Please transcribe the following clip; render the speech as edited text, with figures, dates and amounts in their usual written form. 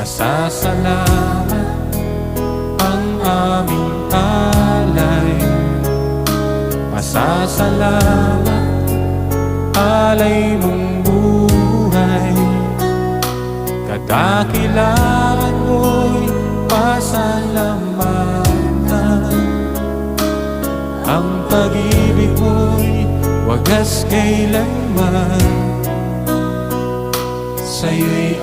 pasasalamat ang aming alay. Pasasalamat, alay mong buhay. Kadakilaan mo'y pasalamatan. Ang pag-ibig mo'y wagas kailanman. Sa'yo'y